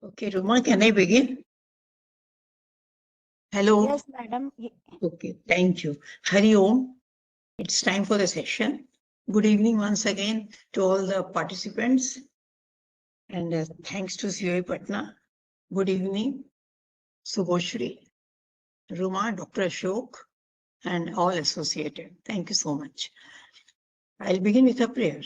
Okay, Ruma, can I begin? Hello. Yes, madam. Okay, thank you. Hari Om. It's time for the session. Good evening once again to all the participants, and thanks to COE Patna. Good evening, Subhoshri, Ruma, Dr. Ashok, and all associated. Thank you so much. I'll begin with a prayer.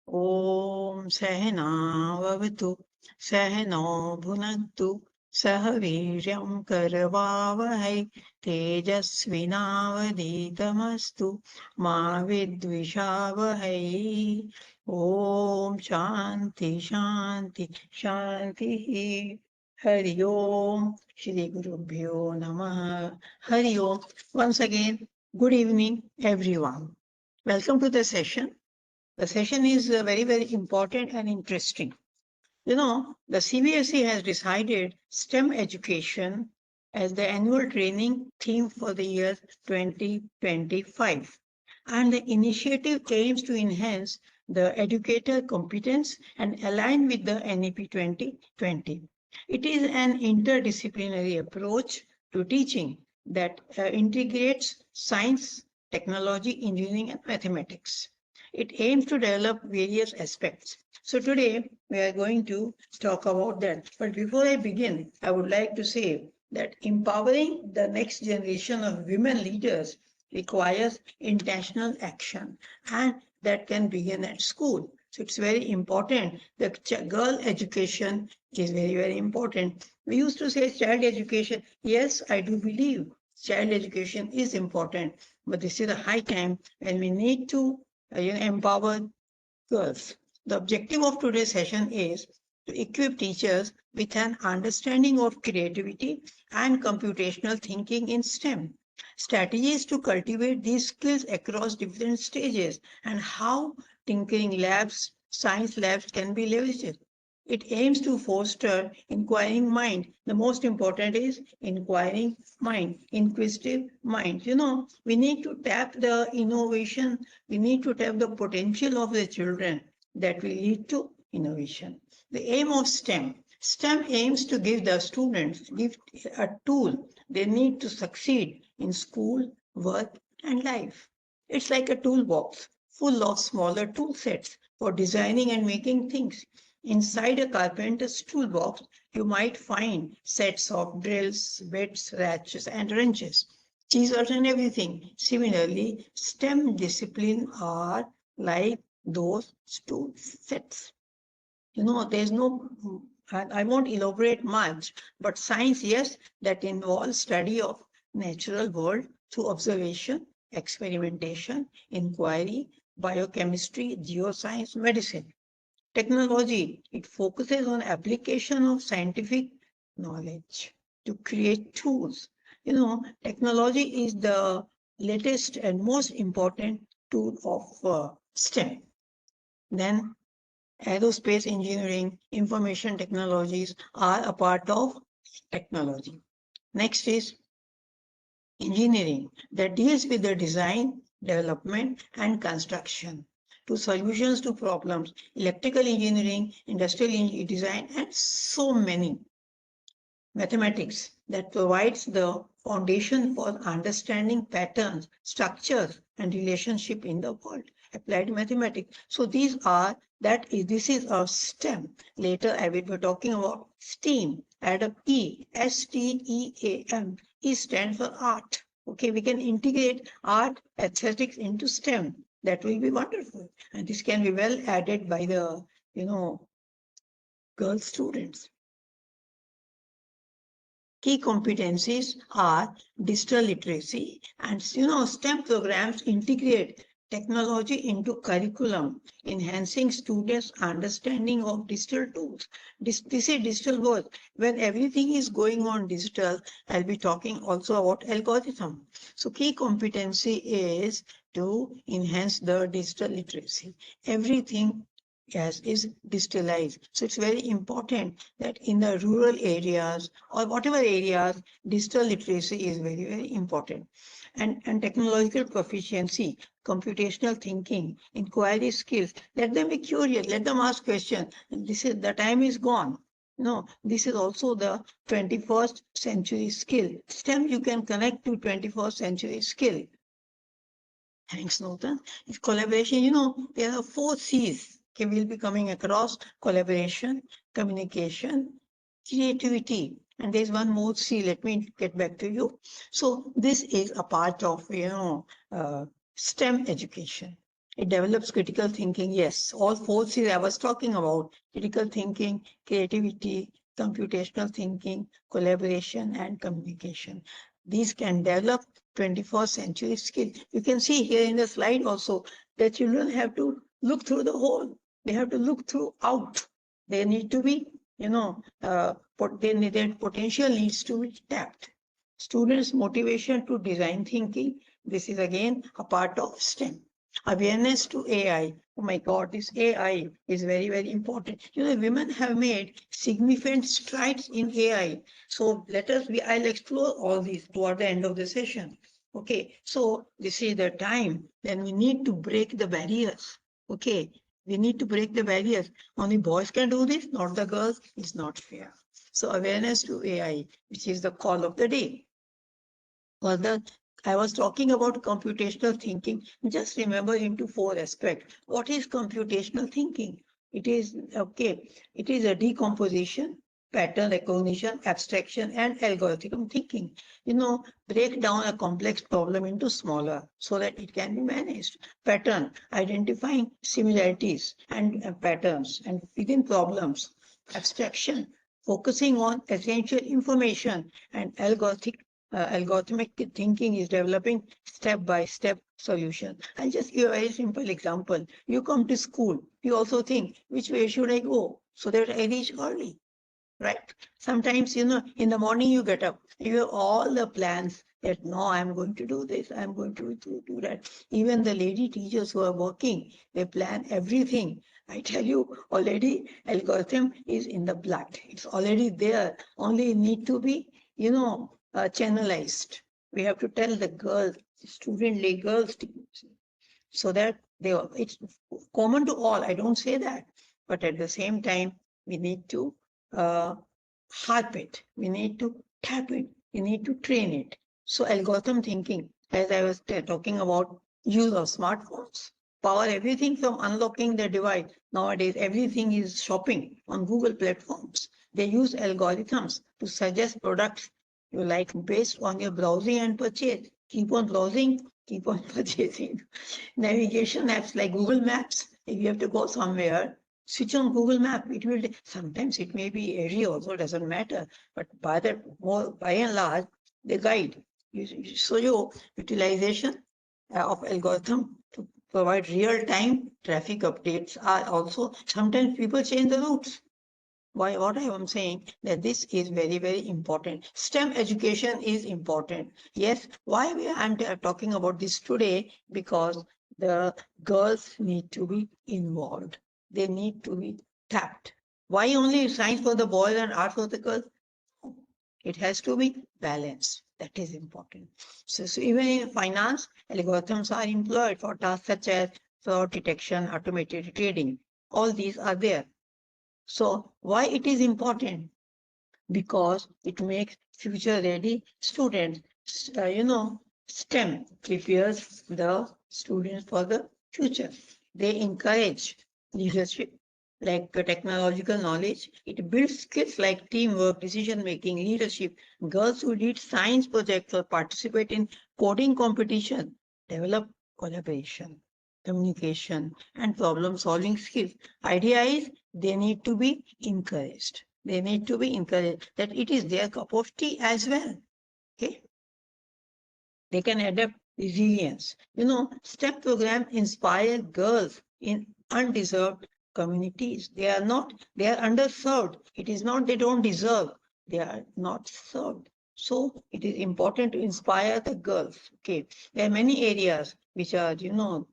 Om Sahana Vavatu Sahano Bhunaktu Sahaviryam Karavavahai Tejasvinavaditamastu Ma Vidvishavahai. Om Shanti Shanti Shanti. Hari Om Shri Guru Bhyo Namaha. Hari Om. Once again, good evening, everyone. Welcome to the session. The session is very, very important and interesting. The CBSE has decided STEM education as the annual training theme for the year 2025. And the initiative aims to enhance the educator competence and align with the NEP 2020. It is an interdisciplinary approach to teaching that integrates science, technology, engineering, and mathematics. It aims to develop various aspects. So today we are going to talk about that. But before I begin, I would like to say that empowering the next generation of women leaders requires intentional action, and that can begin at school. So it's very important. The girl education is very, very important. We used to say child education. Yes, I do believe child education is important, but this is a high time when we need to empower girls. The objective of today's session is to equip teachers with an understanding of creativity and computational thinking in STEM, strategies to cultivate these skills across different stages, and how tinkering labs, science labs can be leveraged. It aims to foster inquiring mind. The most important is inquiring mind, inquisitive mind. We need to tap the innovation, we need to tap the potential of the children that will lead to innovation. The aim of STEM aims to give the students give a tool they need to succeed in school, work, and life. It's like a toolbox full of smaller tool sets for designing and making things. Inside a carpenter's toolbox, you might find sets of drills, bits, ratchets, and wrenches, chisels, and everything. Similarly, STEM disciplines are like those tool sets. There's no, I won't elaborate much, but science, yes, that involves study of natural world through observation, experimentation, inquiry, biochemistry, geoscience, medicine. Technology, it focuses on application of scientific knowledge to create tools. Technology is the latest and most important tool of STEM. Then aerospace engineering, information technologies are a part of technology. Next is engineering that deals with the design, development, and construction to solutions to problems, electrical engineering, industrial design, and so many. Mathematics that provides the foundation for understanding patterns, structures, and relationship in the world. Applied mathematics. So this is our STEM. Later I will be talking about STEAM. Add up E, STEAM. E stands for art. Okay, we can integrate art, aesthetics into STEM. That will be wonderful. And this can be well added by the, girl students. Key competencies are digital literacy, and STEM programs integrate technology into curriculum, enhancing students' understanding of digital tools. This is digital world. When everything is going on digital, I'll be talking also about algorithm. So key competency is to enhance the digital literacy. Everything, yes, is digitalized. So it's very important that in the rural areas or whatever areas, digital literacy is very, very important. And technological proficiency, computational thinking, inquiry skills, let them be curious, let them ask questions. This is the time is gone. No, this is also the 21st century skill. STEM you can connect to 21st century skill. Thanks, Norton. It's collaboration. There are 4 C's. Okay, we'll be coming across: collaboration, communication, creativity. And there's one more C. Let me get back to you. So this is a part of, STEM education. It develops critical thinking. Yes, all 4 C's I was talking about: critical thinking, creativity, computational thinking, collaboration, and communication. These can develop 21st century skill. You can see here in the slide also that children have to look through the hole. They have to look through out. They need to be, their potential needs to be tapped. Students' motivation to design thinking. This is again a part of STEM. Awareness to AI. Oh my God, this AI is very, very important. Women have made significant strides in AI. So I'll explore all these toward the end of the session. Okay, so this is the time. Then we need to break the barriers. Okay, we need to break the barriers. Only boys can do this, not the girls. It's not fair. So awareness to AI, which is the call of the day. Further, I was talking about computational thinking. Just remember into 4 aspects. What is computational thinking? It is a decomposition, pattern recognition, abstraction, and algorithm thinking. Break down a complex problem into smaller so that it can be managed. Pattern, identifying similarities and patterns and within problems. Abstraction, focusing on essential information, and algorithmic thinking is developing step-by-step solution. I'll just give a very simple example. You come to school, you also think, which way should I go so that I reach early, right? Sometimes, in the morning you get up, you have all the plans that, no, I'm going to do this, I'm going to do that. Even the lady teachers who are working, they plan everything. I tell you, already algorithm is in the blood. It's already there. Only need to be, channelized. We have to tell the girls, student girls, so that it's common to all. I don't say that, but at the same time, we need to uh, harp it. We need to tap it. We need to train it. So algorithm thinking, as I was talking about, use of smartphones. Power everything from unlocking the device. Nowadays, everything is shopping on Google platforms. They use algorithms to suggest products you like based on your browsing and purchase. Keep on browsing, keep on purchasing. Navigation apps like Google Maps, if you have to go somewhere, switch on Google Map. It will, sometimes it may be area also, doesn't matter. But by and large, the guide. So your utilization of algorithm to provide real-time traffic updates are also, sometimes people change the routes. What I am saying that this is very, very important. STEM education is important. Yes, why I'm talking about this today? Because the girls need to be involved. They need to be tapped. Why only science for the boys and art for the girls? It has to be balanced. That is important. So even in finance, algorithms are employed for tasks such as fraud detection, automated trading. All these are there. So why it is important? Because it makes future ready students. STEM prepares the students for the future. They encourage leadership, like technological knowledge. It builds skills like teamwork, decision making, leadership. Girls who lead science projects or participate in coding competition develop collaboration, communication, and problem solving skills. Idea is they need to be encouraged. They need to be encouraged that it is their cup of tea as well. Okay, they can adapt resilience. STEP program inspire girls in undeserved communities. They are underserved. It is not they don't deserve. They are not served. So it is important to inspire the girls. Okay, there are many areas which are,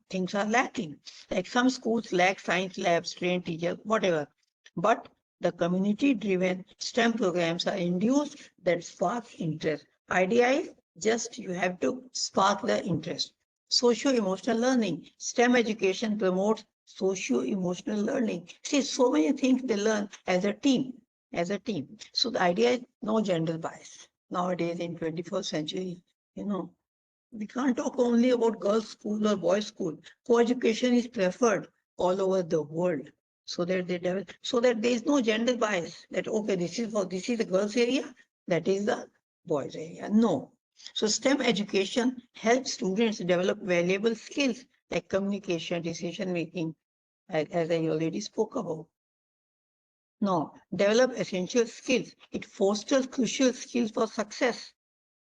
things are lacking. Like some schools lack science labs, trained teachers, whatever. But the community-driven STEM programs are induced that spark interest. Idea is just you have to spark the interest. Socio-emotional learning. STEM education promotes socio-emotional learning. See, so many things they learn as a team. as a team. So the idea is no gender bias. Nowadays in 21st century, we can't talk only about girls' school or boys' school. Co-education is preferred all over the world so that they develop, so that there is no gender bias that okay, this is the girls' area, that is the boys' area. No. So STEM education helps students develop valuable skills like communication, decision making, as I already spoke about. No, develop essential skills. It fosters crucial skills for success.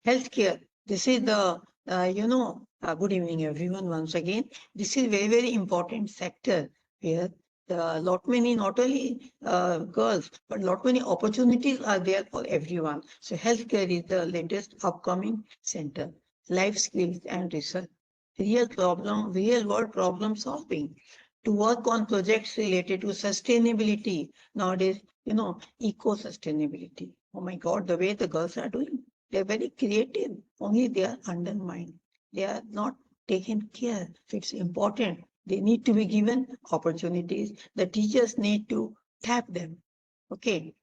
Healthcare. This is the, good evening everyone once again. This is very, very important sector where lot many, not only girls, but lot many opportunities are there for everyone. So healthcare is the latest upcoming center. Life skills and research. Real world problem solving. To work on projects related to sustainability. Nowadays, eco-sustainability. Oh my God, the way the girls are doing. They're very creative, only they are undermined. They are not taken care. It's important. They need to be given opportunities. The teachers need to tap them. Okay.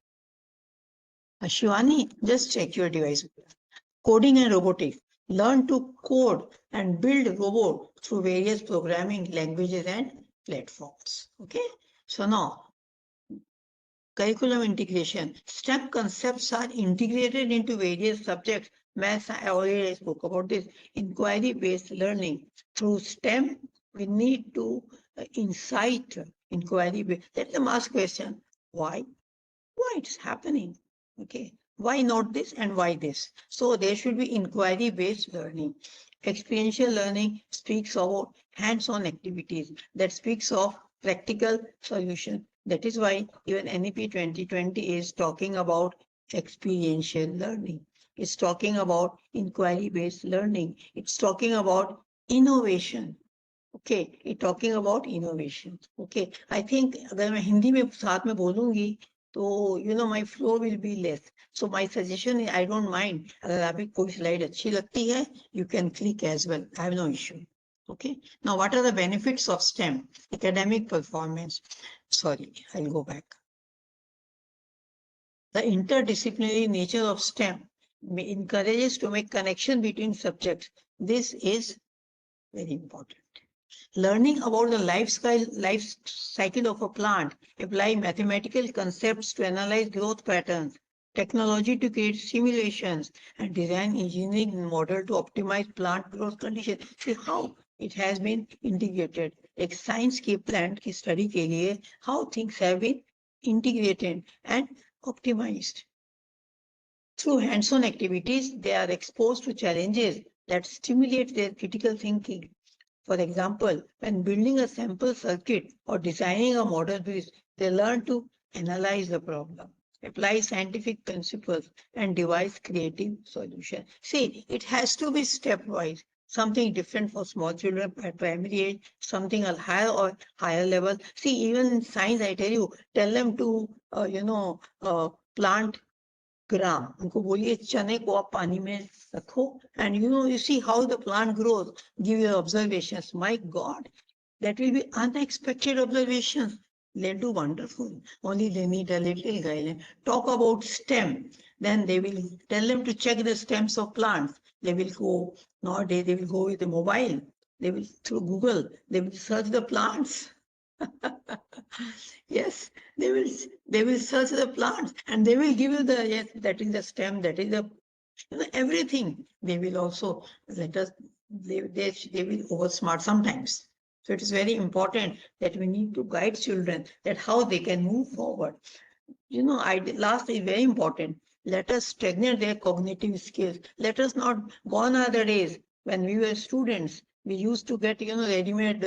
Shivani, just check your device. Coding and robotics. Learn to code and build robot through various programming languages and platforms. Okay. So now, curriculum integration. STEM concepts are integrated into various subjects. Maths, I already spoke about this. Inquiry-based learning. Through STEM, we need to incite inquiry-based. Let them ask question. Why? Why it's happening? Okay. Why not this and why this? So there should be inquiry-based learning. Experiential learning speaks about hands-on activities. That speaks of practical solution. That is why even NEP 2020 is talking about experiential learning. It's talking about inquiry-based learning. It's talking about innovation. Okay, it's talking about innovation. Okay, I think अगर मैं हिंदी में साथ में बोलूंगी तो my flow will be less. So my suggestion is I don't mind. अगर आपकी कोई slide अच्छी लगती है, you can click as well. I have no issue. Okay. Now, what are the benefits of STEM? Academic performance. Sorry, I'll go back. The interdisciplinary nature of STEM encourages to make connection between subjects. This is very important. Learning about the life cycle of a plant, apply mathematical concepts to analyze growth patterns, technology to create simulations, and design engineering model to optimize plant growth conditions. See how it has been integrated. एक science की plant की study के लिए how things have been integrated and optimized. Through hands-on activities, they are exposed to challenges that stimulate their critical thinking. For example, when building a sample circuit or designing a model bridge, they learn to analyze the problem, apply scientific principles, and devise creative solutions. See, it has to be stepwise. Something different for small children at primary age, something at higher level. See, even in science, I tell you, tell them to, plant gram. उनको बोलिए चने को आप पानी में रखो and you see how the plant grows. Give your observations. My God, that will be unexpected observations. They'll do wonderful. Only they need a little guidance. Talk about stem. Then they will tell them to check the stems of plants. They will go, nowadays they will go with a mobile. They will through Google. They will search the plants. Yes, they will search the plants and they will give you the yes, that is the stem, that is the everything. They will also let us they will oversmart sometimes. So it is very important that we need to guide children that how they can move forward. Last is very important. Let us stagnate their cognitive skills. Let us not gone are the days when we were students. We used to get ready-made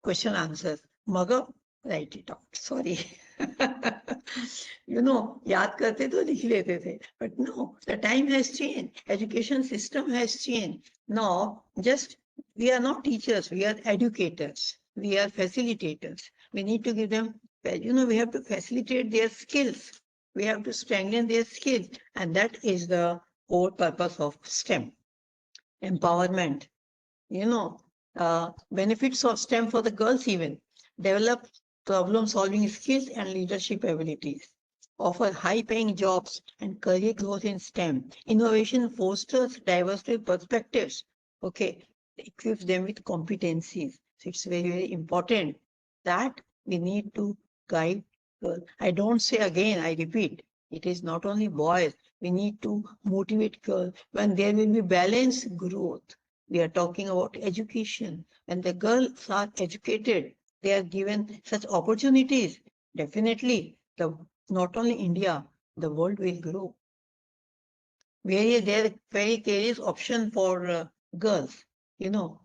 question answers. Mug up, write it out. Sorry. याद करते तो लिख लेते थे. But no, the time has changed. Education system has changed. Now, just we are not teachers. We are educators. We are facilitators. We need to give them, we have to facilitate their skills. We have to strengthen their skills. And that is the whole purpose of STEM. Empowerment. Benefits of STEM for the girls even. Develop problem-solving skills and leadership abilities. offer high-paying jobs and career growth in STEM. Innovation fosters diversity perspectives. Okay, equips them with competencies. So it's very, very important that we need to guide girls. I don't say again, I repeat, it is not only boys. We need to motivate girls. When there will be balanced growth, we are talking about education. When the girls are educated, they are given such opportunities. Definitely, the not only India, the world will grow. There very clear option for girls. You know,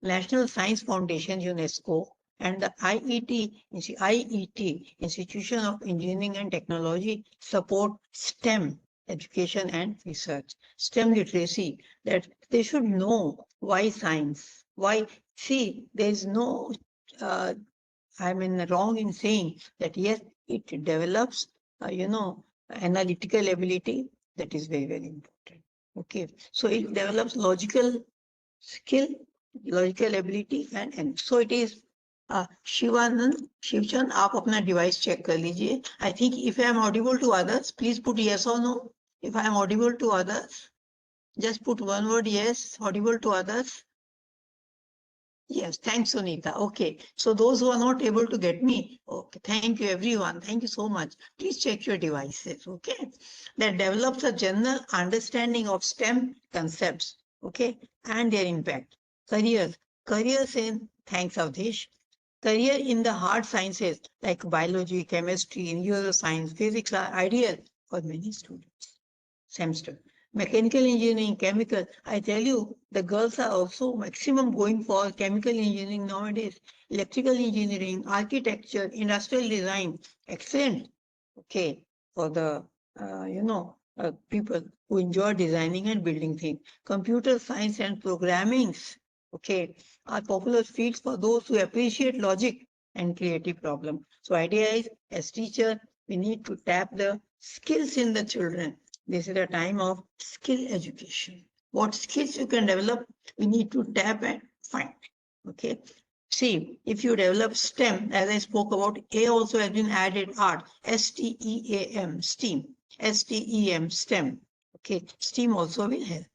National Science Foundation, UNESCO, and the IET, Institution of Engineering and Technology, support STEM education and research. STEM literacy, that they should know why science, why, see, there is no, uh, wrong in saying that yes, it develops, analytical ability. That is very, very important. Okay, so it develops logical skill, logical ability and so it is Shivanand Shivchand आप अपना device check कर लीजिए I think if I am audible to others please put yes or no if I am audible to others just put one word yes audible to others. Yes, thanks, Sunita. Okay, so those who are not able to get me, okay, thank you, everyone. Thank you so much. Please check your devices, okay? That develops a general understanding of STEM concepts, okay, and their impact. Careers, careers in, thanks, Avdesh. Career in the hard sciences like biology, chemistry, neuroscience, physics are ideal for many students semester. Mechanical engineering, chemical. I tell you, the girls are also maximum going for chemical engineering nowadays. Electrical engineering, architecture, industrial design. Excellent. Okay. For the, people who enjoy designing and building things. Computer science and programming. Okay. Are popular fields for those who appreciate logic and creative problem. So idea is, as teacher, we need to tap the skills in the children. This is a time of skill education. What skills you can develop, we need to tap and find. Okay. See, if you develop STEM, as I spoke about, A also has been added, art, STEAM, STEAM, STEM, STEM. Okay, STEAM also will help.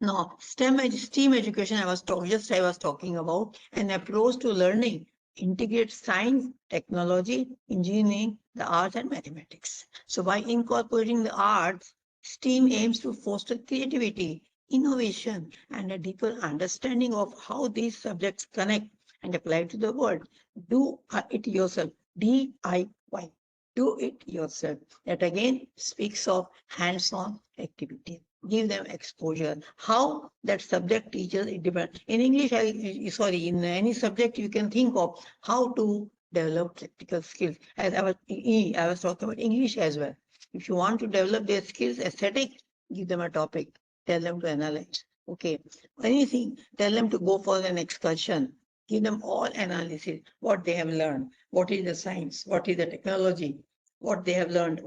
Now, STEAM education, I was talking about an approach to learning integrates science, technology, engineering, the arts, and mathematics. So, by incorporating the arts, STEAM aims to foster creativity, innovation, and a deeper understanding of how these subjects connect and apply to the world. Do it yourself. DIY. Do it yourself. That again speaks of hands-on activity. Give them exposure. How that subject teaches, it depends. In English, in any subject, you can think of how to develop practical skills. As I was talking about English as well. If you want to develop their skills, aesthetic, give them a topic. Tell them to analyze. Okay. Anything, tell them to go for an excursion. Give them all analysis, what they have learned, what is the science, what is the technology, what they have learned,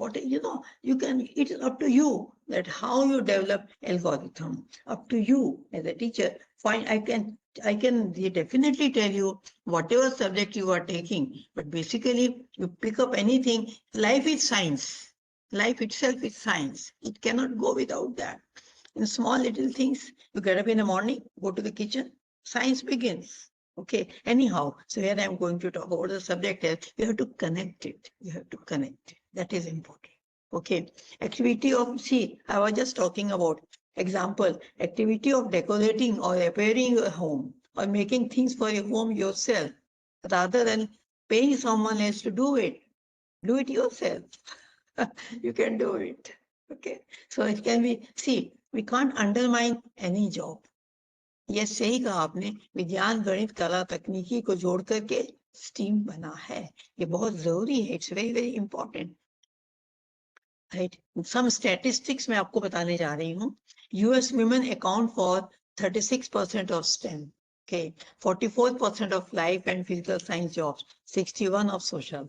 you can, it is up to you that how you develop algorithm, up to you as a teacher. Fine, I can definitely tell you whatever subject you are taking, but basically you pick up anything. Life is science. Life itself is science. It cannot go without that. In small little things, you get up in the morning, go to the kitchen, science begins. Okay, anyhow, so here I'm going to talk about the subject is you have to connect it. You have to connect it. That is important. Okay, activity of, see, I was just talking about example, activity of decorating or repairing a home or making things for your home yourself rather than paying someone else to do it. Do it yourself. You can do it. Okay, so it can be, see, we can't undermine any job. ये सही कहा आपने विज्ञान गणित कला तकनीकी को जोड़ करके स्टीम बना है ये बहुत जरूरी है it's very very important right some statistics मैं आपको बताने जा रही हूँ US women account for 36% of STEM okay 44% of life and physical science jobs 61 of social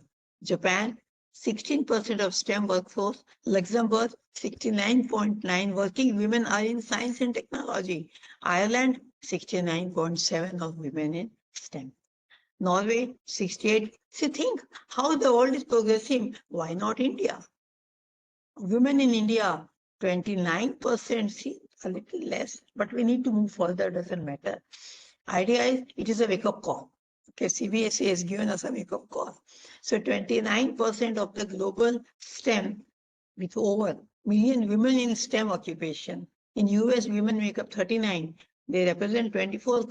Japan 16% of STEM workforce Luxembourg 69.9 working women are in science and technology Ireland 69.7 of women in STEM. Norway, 68. See, think how the world is progressing. Why not India? Women in India, 29%, see, a little less, but we need to move further, doesn't matter. Idea is, it is a wake-up call. Okay, CBSE has given us a wake-up call. So 29% of the global STEM, with over million women in STEM occupation. In US, women make up 39. They represent 24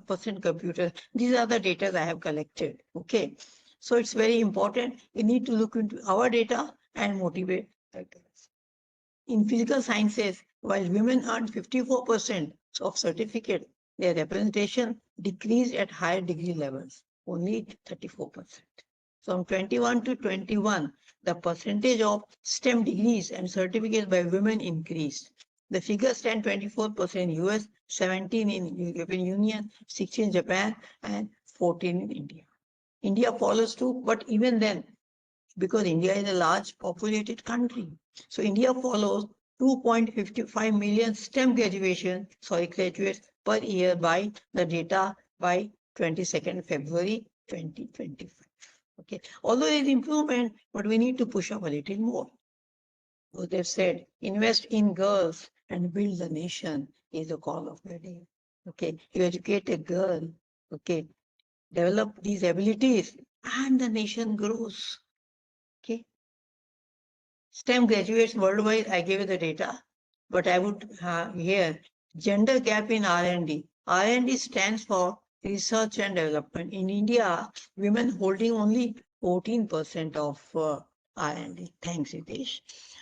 percent computers. These are the data I have collected. Okay. So it's very important. We need to look into our data and motivate others. In physical sciences, while women earn 54% of certificate, their representation decreased at higher degree levels, only 34%. From 21 to 21, the percentage of STEM degrees and certificates by women increased. The figures stand 24% in US, 17 in European Union, 16 in Japan, and 14 in India. India follows too, but even then, because India is a large populated country, so India follows 2.55 million STEM graduates per year by the data by 22nd February 2025. Okay, although there is improvement, but we need to push up a little more. So they've said, invest in girls and build the nation is the call of the day. Okay, you educate a girl, okay, develop these abilities, and the nation grows. Okay. STEM graduates worldwide, I gave you the data, but I would here gender gap in R&D. R&D stands for research and development. In India, women holding only 14% of R&D. Thanks, Hitesh.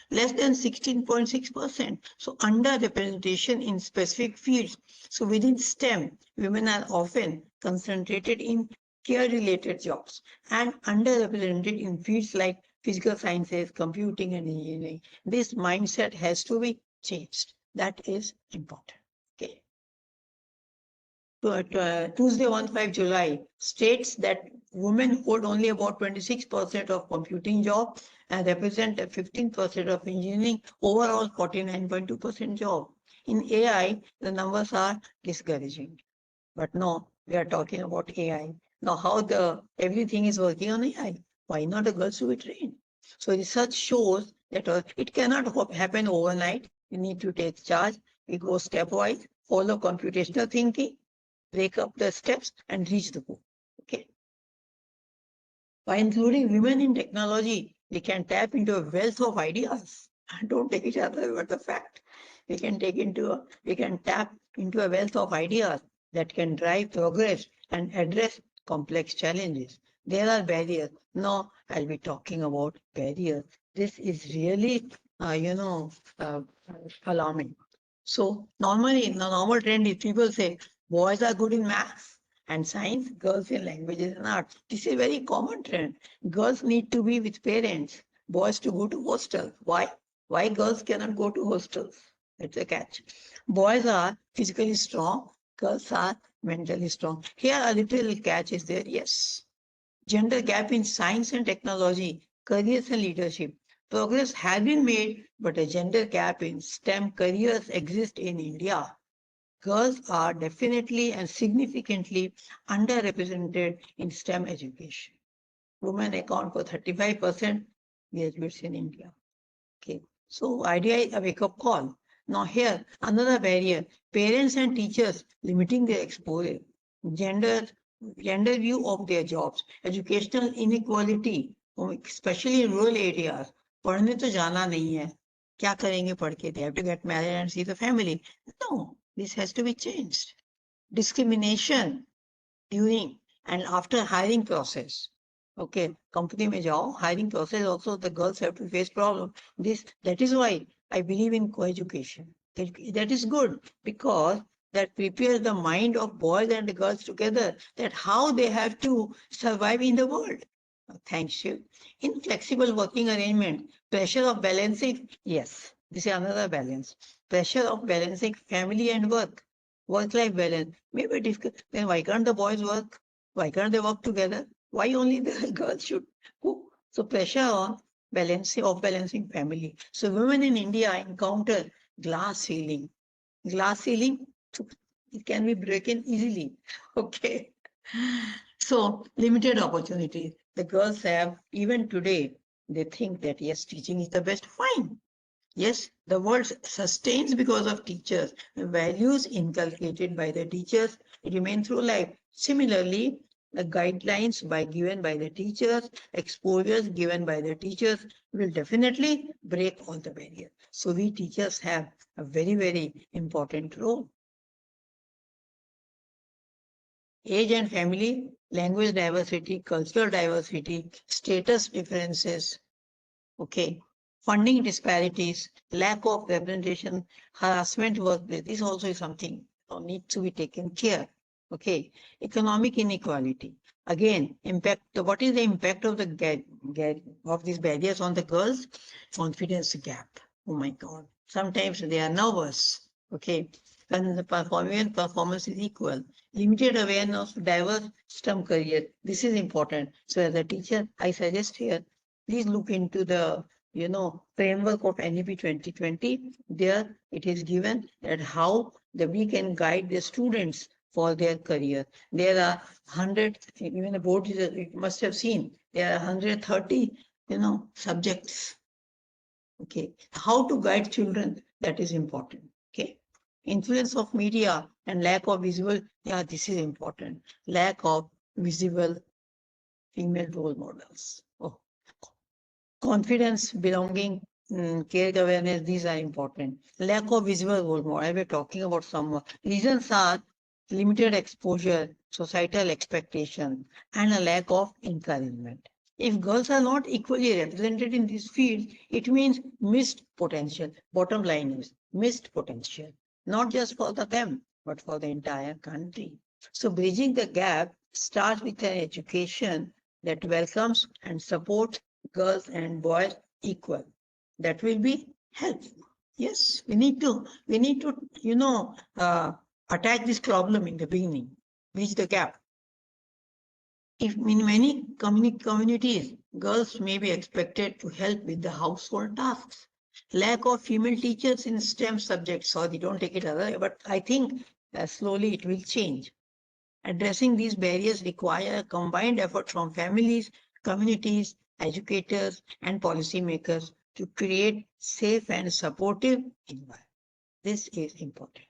Less than 16.6%. So underrepresentation in specific fields. So within STEM, women are often concentrated in care-related jobs and underrepresented in fields like physical sciences, computing, and engineering. This mindset has to be changed. That is important. Okay. Tuesday, 1-5 July, states that women hold only about 26% of computing jobs and represent 15% of engineering, overall 49.2% job. In AI, the numbers are discouraging. But no, we are talking about AI. Now, how everything is working on AI? Why not the girls to be trained? So research shows that it cannot happen overnight. We need to take charge. We go stepwise, follow computational thinking, break up the steps, and reach the goal. Okay. By including women in technology, we can tap into a wealth of ideas. Don't take each other but the fact. We can tap into a wealth of ideas that can drive progress and address complex challenges. There are barriers. No, I'll be talking about barriers. This is really, alarming. So normally, the normal trend is people say boys are good in maths and science, girls in languages and arts. This is a very common trend. Girls need to be with parents, boys to go to hostels. Why? Why girls cannot go to hostels? That's a catch. Boys are physically strong, girls are mentally strong. Here a little catch is there, yes. Gender gap in science and technology, careers and leadership. Progress has been made, but a gender gap in STEM careers exists in India. Girls are definitely and significantly underrepresented in STEM education. Women account for 35% graduates in India. Okay, so idea is a wake-up call. Now here, another barrier, parents and teachers limiting their exposure, gender view of their jobs, educational inequality, especially in rural areas. पढ़ने तो जाना नहीं है, क्या करेंगे पढ़ के? They have to get married and see the family. No, this has to be changed. Discrimination during and after hiring process. Okay, company में जाओ, hiring process also the girls have to face problem. That is why I believe in co-education. That is good because that prepares the mind of boys and girls together that how they have to survive in the world. Thanks you. In flexible working arrangement, pressure of balancing, yes, this is another balance. Pressure of balancing family and work-life balance may be difficult. Then why can't the boys work? Why can't they work together? Why only the girls should cook? So pressure on balancing family. So women in India encounter glass ceiling. Glass ceiling, it can be broken easily. Okay. So limited opportunities. The girls have, even today, they think that yes, teaching is the best. Fine. Yes, the world sustains because of teachers. The values inculcated by the teachers remain through life. Similarly, the guidelines given by the teachers, exposures given by the teachers will definitely break all the barriers. So we teachers have a very, very important role. Age and family, language diversity, cultural diversity, status differences, okay, funding disparities, lack of representation, harassment workplace. This also is something that needs to be taken care. Okay, economic inequality. Again, impact. What is the impact of of these barriers on the girls? Confidence gap. Oh my God. Sometimes they are nervous. Okay, when the performance is equal. Limited awareness of diverse STEM career. This is important. So as a teacher, I suggest here, please look into the framework of NEP 2020. There it is given that how we can guide the students for their career. There are 100, even the board you must have seen, there are 130 subjects. Okay, how to guide children, that is important. Okay, influence of media and lack of visible, yeah, this is important. Lack of visible female role models. Oh, confidence, belonging, care awareness, these are important. Lack of visible role model, I was talking about some reasons are limited exposure, societal expectation, and a lack of encouragement. If girls are not equally represented in this field, it means missed potential. Bottom line is missed potential, not just for them, but for the entire country. So bridging the gap starts with an education that welcomes and supports girls and boys equal. That will be helpful. Yes, we need to, attack this problem in the beginning, bridge the gap. If in many communities, girls may be expected to help with the household tasks. Lack of female teachers in STEM subjects, sorry, don't take it other, but I think slowly it will change. Addressing these barriers require a combined effort from families, communities, educators, and policymakers to create safe and supportive environment. This is important.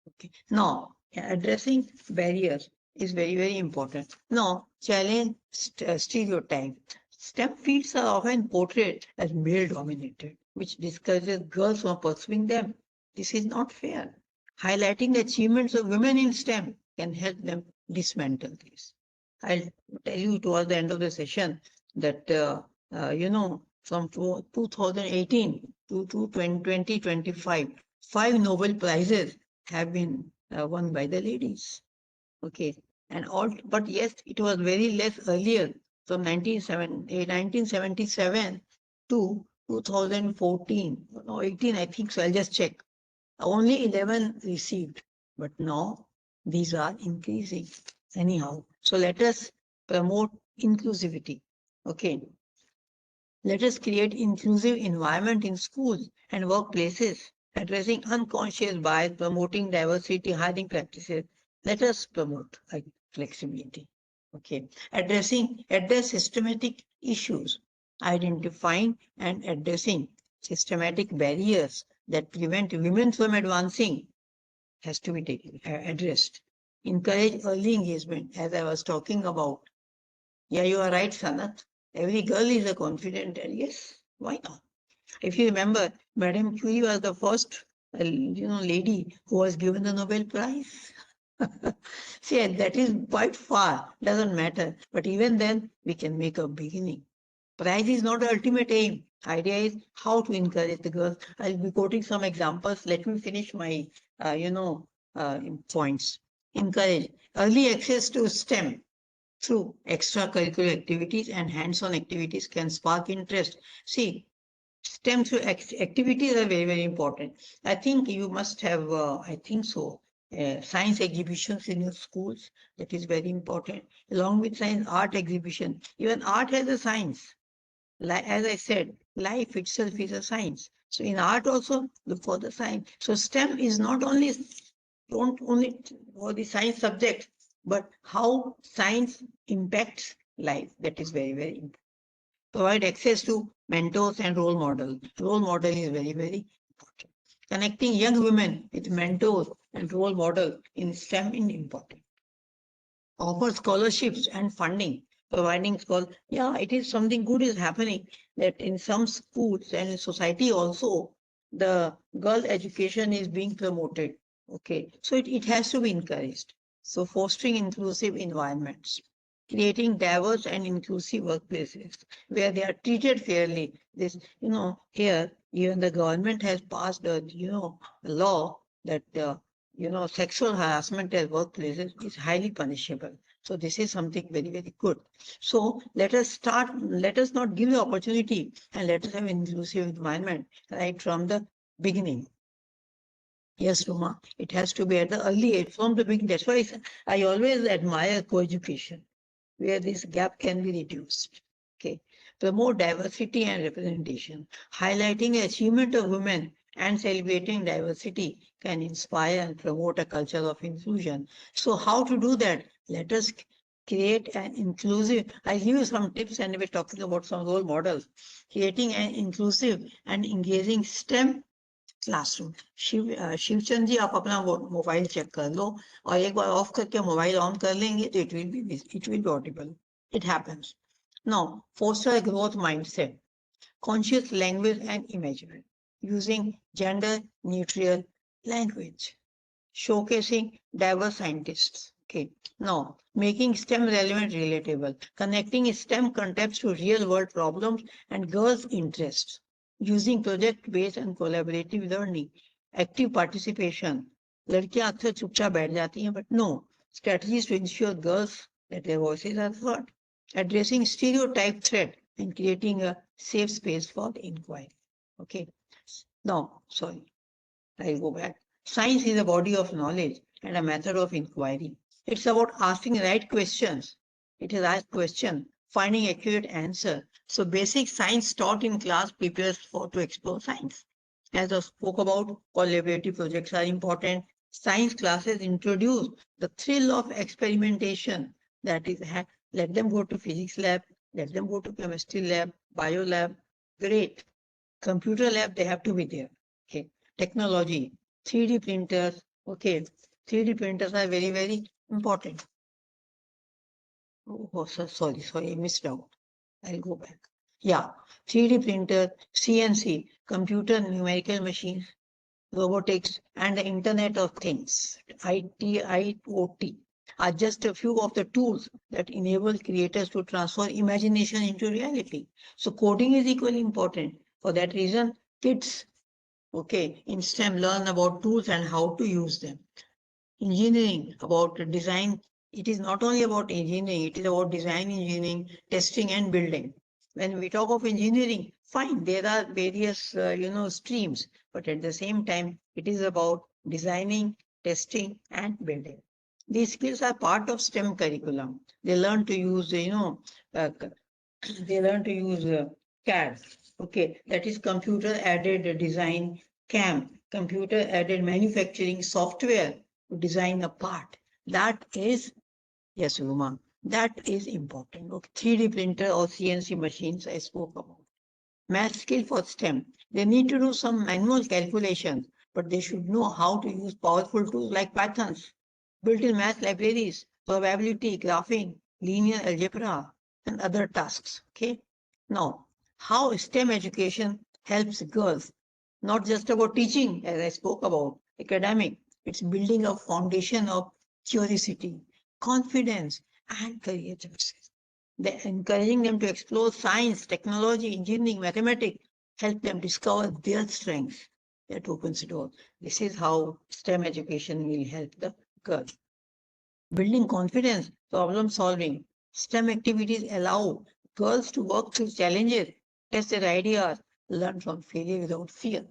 Okay. Now, addressing barriers is very, very important. Now, challenge stereotype. STEM fields are often portrayed as male dominated, which discourages girls from pursuing them. This is not fair. Highlighting the achievements of women in STEM can help them dismantle this. I'll tell you towards the end of the session that, from 2018 to 2025, 5 Nobel Prizes have been won by the ladies. Okay. And all, but yes, it was very less earlier, from 1977 to 2014. No, 18, I think so. I'll just check. Only 11 received, but now these are increasing. Anyhow, so let us promote inclusivity. Okay. Let us create inclusive environment in schools and workplaces, addressing unconscious bias, promoting diversity, hiring practices. Let us promote flexibility. Okay. Address systematic issues, identifying and addressing systematic barriers that prevent women from advancing has to be addressed. Encourage early engagement, as I was talking about. Yeah, you are right, Sanat. Every girl is a confident, and yes, why not? If you remember, Madame Curie was the first, lady who was given the Nobel Prize. See, and that is quite far. Doesn't matter. But even then, we can make a beginning. Prize is not the ultimate aim. Idea is how to encourage the girls. I'll be quoting some examples. Let me finish my, points. Encourage early access to STEM through extracurricular activities and hands-on activities can spark interest. See, STEM through activities are very, very important. I think you must have, I think so, science exhibitions in your schools. That is very important. Along with science, art exhibition. Even art has a science. As I said, life itself is a science. So in art also, look for the science. So STEM is not only, don't only for the science subject, but how science impacts life. That is very, very important. Provide access to mentors and role models. Role model is very, very important. Connecting young women with mentors and role models in STEM is important. Offer scholarships and funding, providing yeah, it is something good is happening that in some schools and in society also, the girl education is being promoted. Okay, so it has to be encouraged. So fostering inclusive environments, creating diverse and inclusive workplaces where they are treated fairly. This, here even the government has passed a, a law that sexual harassment at workplaces is highly punishable. So this is something very, very good. So let us not give the opportunity and let us have an inclusive environment right from the beginning. Yes, Ruma, it has to be at the early age, from the beginning. That's why I always admire co-education, where this gap can be reduced. Okay. Promote diversity and representation. Highlighting the achievement of women and celebrating diversity can inspire and promote a culture of inclusion. So how to do that? Let us create an inclusive, I'll give you some tips and we're talking about some role models. Creating an inclusive and engaging STEM classroom Shivchand ji आप अपना mobile check कर लो और एक बार off करके mobile on कर लेंगे तो it will be audible it happens now foster growth mindset conscious language and imagery using gender neutral language showcasing diverse scientists. Okay, now making STEM relevant relatable, connecting STEM concepts to real world problems and girls' interests, using project based and collaborative learning, active participation. लड़कियां अक्सर चुपचाप बैठ जाती हैं, but no, strategies to ensure girls that their voices are heard, addressing stereotype threat and creating a safe space for inquiry. Okay, now, sorry, I'll go back. Science is a body of knowledge and a method of inquiry. It's about asking the right questions. It is asked question, finding accurate answer. So basic science taught in class prepares for to explore science. As I spoke about, collaborative projects are important. Science classes introduce the thrill of experimentation. That is, let them go to physics lab, let them go to chemistry lab, bio lab. Great. Computer lab, they have to be there. Okay. Technology, 3D printers. Okay. 3D printers are very, very important. Oh, sorry, I missed out. I'll go back. Yeah. 3D printer, CNC, computer numerical machines, robotics, and the Internet of Things, IoT, are just a few of the tools that enable creators to transfer imagination into reality. So coding is equally important. For that reason, kids, okay, in STEM learn about tools and how to use them. Engineering, about design, it is not only about engineering, it is about design engineering, testing and building. When we talk of engineering, fine, there are various, streams, but at the same time, it is about designing, testing and building. These skills are part of STEM curriculum. They learn to use, uh, they learn to use CAD. Okay, that is computer aided design, CAM, computer aided manufacturing software to design a part. That is, yes, Ruma, that is important. Okay, 3D printer or CNC machines I spoke about. Math skill for STEM. They need to do some manual calculations, but they should know how to use powerful tools like Pythons, built-in math libraries, probability, graphing, linear algebra, and other tasks. Okay. Now, how STEM education helps girls, not just about teaching, as I spoke about, academic, it's building a foundation of curiosity, confidence, and career choices. They're encouraging them to explore science, technology, engineering, mathematics, help them discover their strengths. That opens the door. This is how STEM education will help the girl. Building confidence, problem solving. STEM activities allow girls to work through challenges, test their ideas, learn from failure without fear.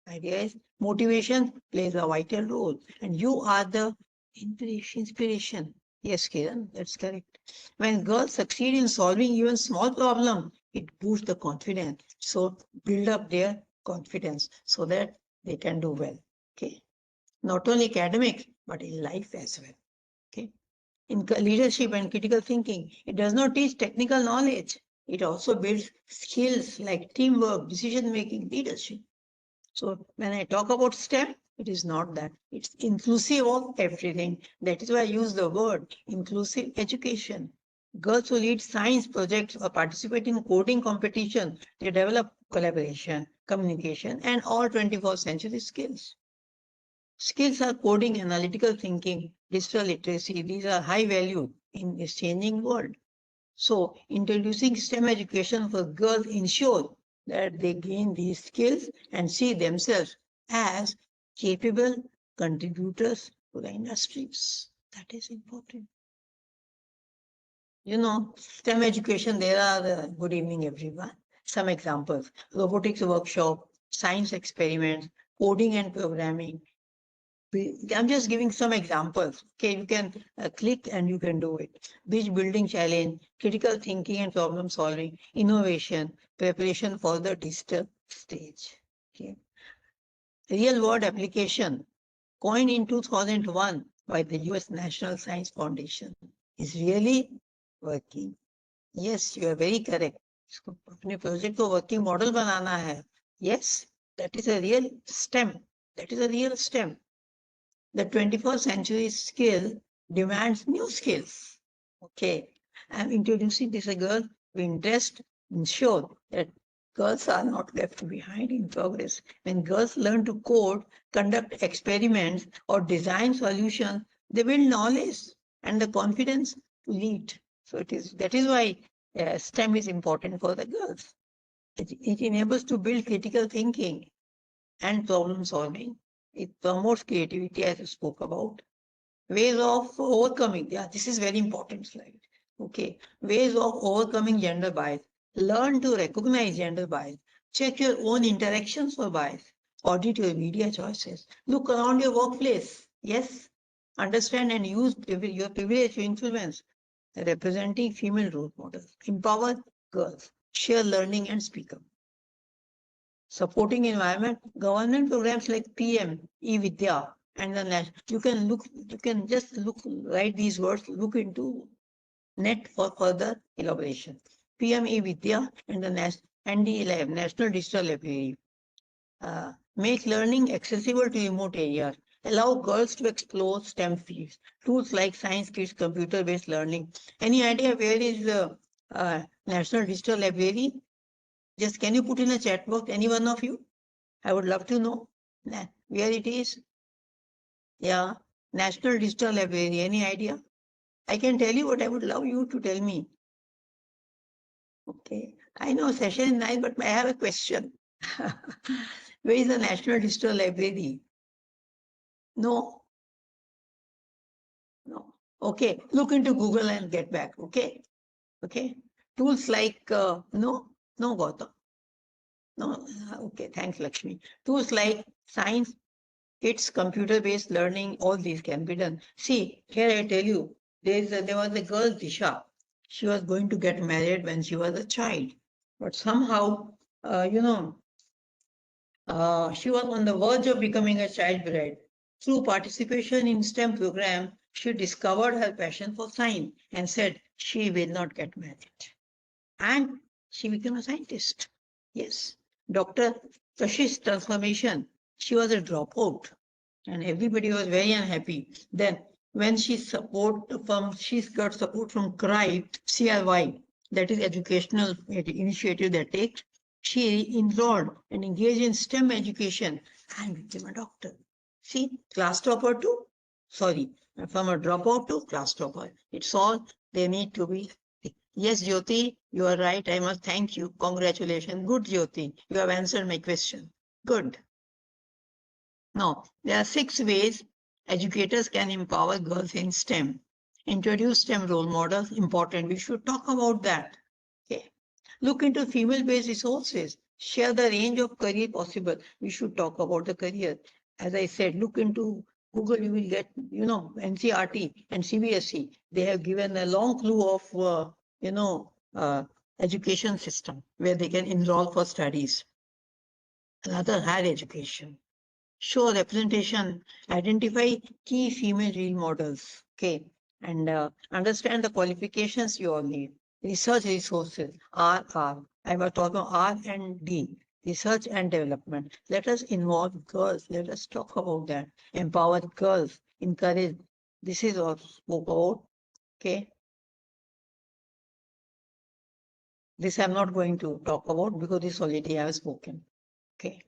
Idea is motivation plays a vital role, and you are the inspiration. Yes, Kiran, that's correct. When girls succeed in solving even small problem, it boosts the confidence. So build up their confidence so that they can do well. Okay, not only academics but in life as well. Okay. in leadership and critical thinking. It does not teach technical knowledge. It also builds skills like teamwork, decision making, leadership. So when I talk about STEM, it is not that. It's inclusive of everything. That is why I use the word inclusive education. Girls who lead science projects or participate in coding competition, they develop collaboration, communication, and all 21st century skills. Skills are coding, analytical thinking, digital literacy. These are high value in this changing world. So introducing STEM education for girls ensure that they gain these skills and see themselves as capable contributors to the industries. That is important. STEM education, there are, good evening everyone. Some examples: robotics workshop, science experiments, coding and programming. I'm just giving some examples. Okay, you can click and you can do it. Bridge building challenge, critical thinking and problem solving, innovation, preparation for the digital stage. Okay. Real world application, coined in 2001 by the US National Science Foundation, is really working. Yes, you are very correct. इसको अपने project को working model बनाना है. Yes, that is a real STEM. That is a real STEM. The 21st century skill demands new skills. Okay, I'm introducing this a girl with interest, ensure that girls are not left behind in progress. When girls learn to code, conduct experiments, or design solutions, they build knowledge and the confidence to lead. So that is why STEM is important for the girls. It enables to build critical thinking and problem solving. It promotes creativity, as I spoke about. Ways of overcoming. Yeah, this is very important slide. Okay. Ways of overcoming gender bias. Learn to recognize gender bias. Check your own interactions for bias. Audit your media choices. Look around your workplace. Yes. Understand and use your privilege to influence. Representing female role models. Empower girls. Share learning and speak up. Supporting environment, government programs like PM, e-Vidya, and the you can just write these words, look into net for further elaboration. PM e-Vidya and the ND11, National Digital Library. Make learning accessible to remote areas. Allow girls to explore STEM fields. Tools like Science Kids, computer-based learning. Any idea where is the National Digital Library? Just can you put in a chat box, any one of you? I would love to know where it is. Yeah, National Digital Library. Any idea? I can tell you, but I would love you to tell me. Okay, I know session is nice, but I have a question. Where is the National Digital Library? No. No. Okay, look into Google and get back. Okay. Okay. Tools like, no, Gautam. No, okay, thanks, Lakshmi. Tools like Science Kids, computer-based learning, all these can be done. See, here I tell you, there was a girl, Disha. She was going to get married when she was a child. But somehow, she was on the verge of becoming a child bride. Through participation in STEM program, she discovered her passion for science and said she will not get married. And she became a scientist. Yes. Dr. Kashish's transformation. She was a dropout and everybody was very unhappy. Then when she got support from CRY, that is educational initiative that takes, she enrolled and engaged in STEM education and became a doctor. See, class topper to, sorry, from a dropout to class topper. It's all they need to be. Yes, Jyoti, you are right. I must thank you. Congratulations. Good, Jyoti. You have answered my question. Good. Now, there are 6 ways educators can empower girls in STEM. Introduce STEM role models, important. We should talk about that. Okay. Look into female-based resources. Share the range of career possible. We should talk about the career. As I said, look into Google, you will get, NCERT and CBSE. They have given a long clue of, education system where they can enroll for studies. Another, higher education. Show representation, identify key female role models. Okay. and understand the qualifications you all need. Research resources, RR. I was talking R&D, research and development. Let us involve girls. Let us talk about that. Empower girls, encourage. This is what spoke about. Okay. This I'm not going to talk about because this already I have spoken. Okay.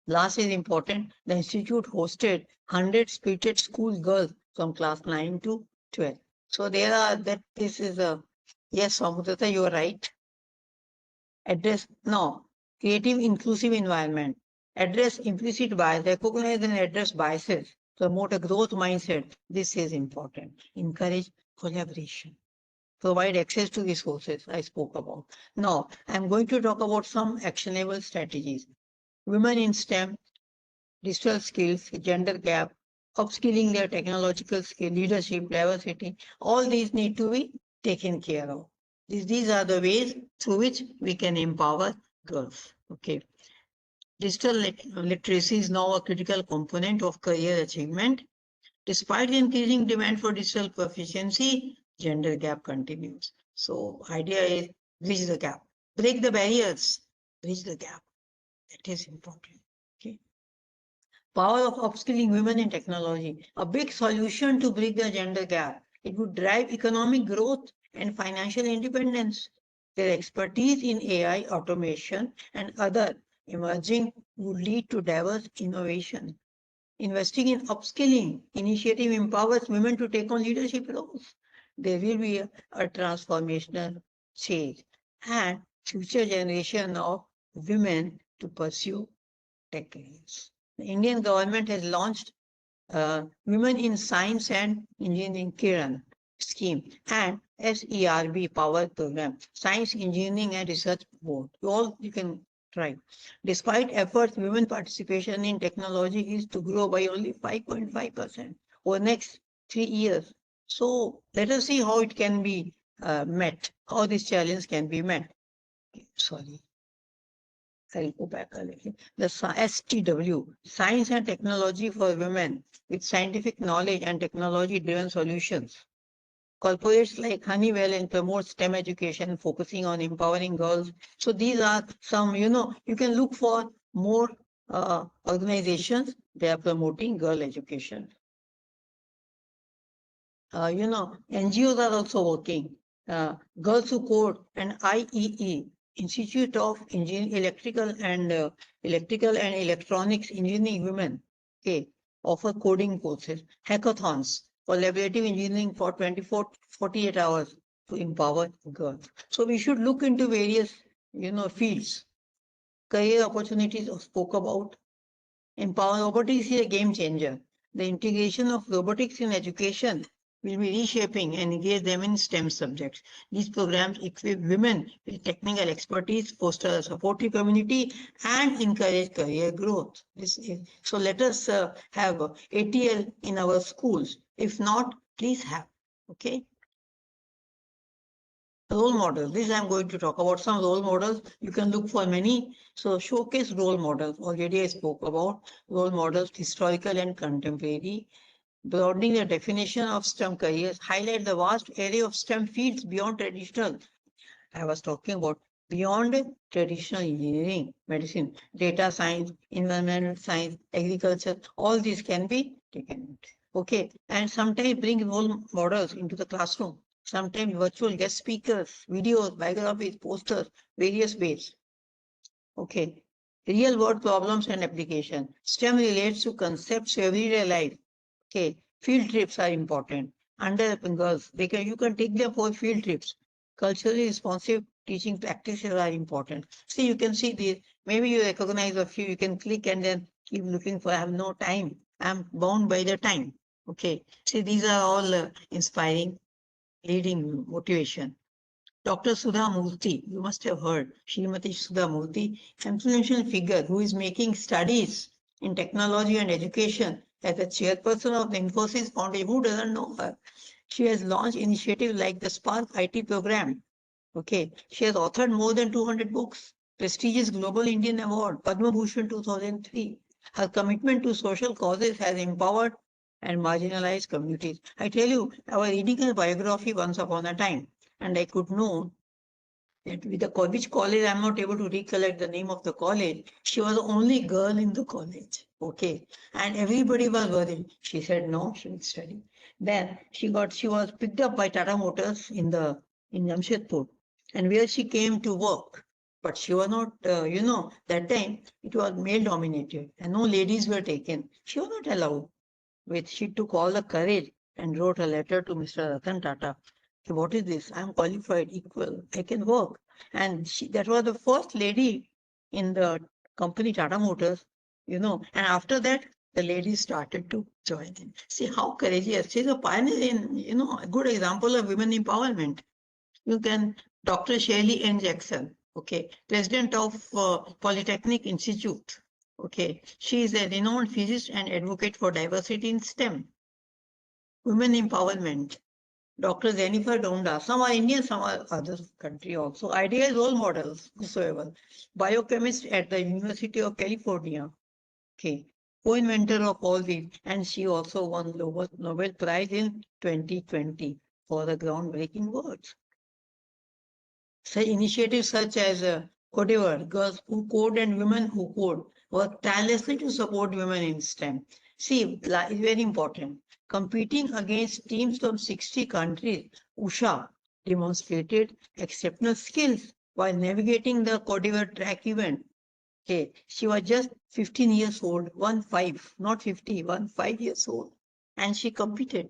Last is important. The institute hosted 100 spirited school girls from class 9 to 12. So there are that this is a yes, Samudata, you are right. Address no creative inclusive environment. Address implicit bias, recognize and address biases, promote a growth mindset. This is important. Encourage collaboration. Provide access to resources I spoke about. Now, I'm going to talk about some actionable strategies. Women in STEM, digital skills, gender gap, upskilling their technological skill, leadership, diversity, all these need to be taken care of. These are the ways through which we can empower girls. Okay. Digital literacy is now a critical component of career achievement. Despite the increasing demand for digital proficiency, gender gap continues. So idea is bridge the gap, break the barriers, bridge the gap. That is important. Okay. Power of upskilling women in technology, a big solution to bridge the gender gap. It would drive economic growth and financial independence. Their expertise in AI, automation, and other emerging would lead to diverse innovation. Investing in upskilling initiative empowers women to take on leadership roles. There will be a transformational change and future generation of women to pursue tech careers. The Indian government has launched Women in Science and Engineering Kiran scheme and SERB Power Program, Science, Engineering and Research Board. You can try. Despite efforts, women participation in technology is to grow by only 5.5% over next 3 years. So let us see how it can be met, how this challenge can be met. Sorry. I'll go back a little. The STW, Science and Technology for Women, with scientific knowledge and technology-driven solutions. Corporates like Honeywell and promote STEM education, focusing on empowering girls. So these are some, you can look for more organizations. They are promoting girl education. NGOs are also working. Girls Who Code and IEE, Institute of Electrical and Electronics Engineering Women, okay, offer coding courses, hackathons, collaborative engineering for 48 hours to empower girls. So we should look into various, fields. Career opportunities spoke about. Empower robotics is a game changer. The integration of robotics in education will be reshaping and engage them in STEM subjects. These programs equip women with technical expertise, foster a supportive community, and encourage career growth. So let us have ATL in our schools. If not, please have. Okay. Role models. This I'm going to talk about some role models. You can look for many. So showcase role models. Already I spoke about role models, historical and contemporary. Broadening the definition of STEM careers, highlight the vast array of STEM fields beyond traditional. I was talking about beyond traditional engineering, medicine, data science, environmental science, agriculture. All these can be taken. Okay, and sometimes bring role models into the classroom. Sometimes virtual guest speakers, videos, biographies, posters, various ways. Okay. Real world problems and application. STEM relates to concepts everyday life. Okay. Field trips are important. Underdeveloped girls, you can take them for field trips. Culturally responsive teaching practices are important. See, you can see these. Maybe you recognize a few. You can click and then keep looking for. I have no time. I'm bound by the time. Okay. See, these are all inspiring, leading motivation. Dr. Sudha Murthy, you must have heard, Srimati Sudha Murthy, influential figure who is making studies in technology and education as a chairperson of the Infosys Foundation. Who doesn't know her? She has launched initiatives like the Spark IT program. Okay, she has authored more than 200 books, prestigious Global Indian Award, Padma Bhushan 2003. Her commitment to social causes has empowered and marginalized communities. I tell you, I was reading her biography once upon a time, and I could know that with the which college, I'm not able to recollect the name of the college. She was the only girl in the college. Okay. And everybody was worried. She said no, she will study. Then she was picked up by Tata Motors in Jamshedpur, and where she came to work. But she was not, that time it was male dominated and no ladies were taken. She was not allowed. She took all the courage and wrote a letter to Mr. Ratan Tata. What is this? I am qualified, equal, I can work. And that was the first lady in the company Tata Motors, and after that, the ladies started to join in. See how courageous. She's a pioneer in, a good example of women empowerment. You can, Dr. Shirley N. Jackson, okay, president of Polytechnic Institute. Okay, she is a renowned physicist and advocate for diversity in STEM. Women empowerment. Dr. Jennifer Donda. Some are Indian, some are other country also. Ideal role models, whosoever. Biochemist at the University of California. Okay. Co-inventor of all these. And she also won Nobel Prize in 2020 for the groundbreaking works. So initiatives such as Codever, Girls Who Code and Women Who Code, work tirelessly to support women in STEM. See, it's very important. Competing against teams from 60 countries, Usha demonstrated exceptional skills while navigating the Codever track event. Okay, she was just 15 years old, 1-5, not 50, 1-5 years old, and she competed.